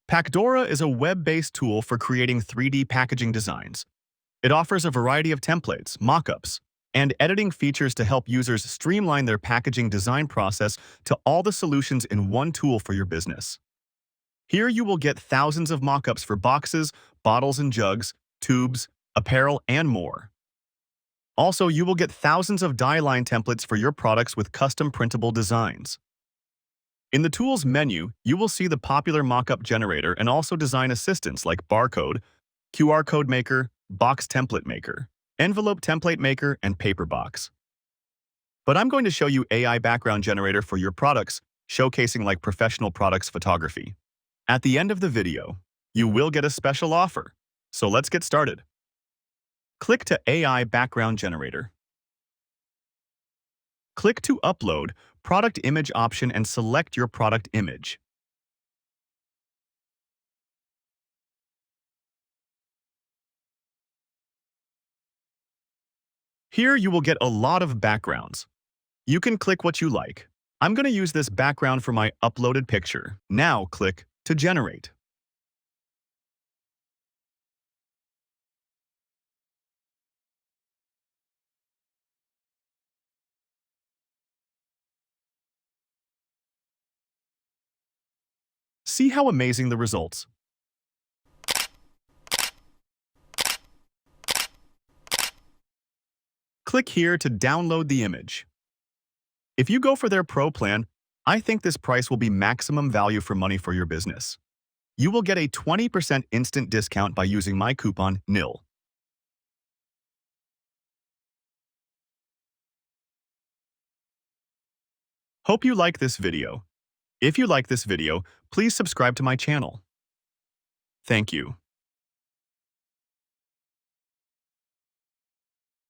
Pacdora is a web-based tool for creating 3D packaging designs. It offers a variety of templates, mockups, and editing features to help users streamline their packaging design process to all the solutions in one tool for your business. Here you will get thousands of mockups for boxes, bottles and jugs, tubes, apparel, and more. Also, you will get thousands of die line templates for your products with custom printable designs. In the Tools menu, you will see the popular mockup generator and also design assistants like Barcode, QR Code Maker, Box Template Maker, Envelope Template Maker, and Paper Box. But I'm going to show you AI background generator for your products, showcasing like professional products photography. At the end of the video, you will get a special offer. So let's get started. Click to AI background generator. Click to upload product image option and select your product image. Here you will get a lot of backgrounds. You can click what you like. I'm going to use this background for my uploaded picture. Now click to generate. See how amazing the results. Click here to download the image. If you go for their Pro plan, I think this price will be maximum value for money for your business. You will get a 20% instant discount by using my coupon NIL. Hope you like this video. If you like this video, please subscribe to my channel. Thank you.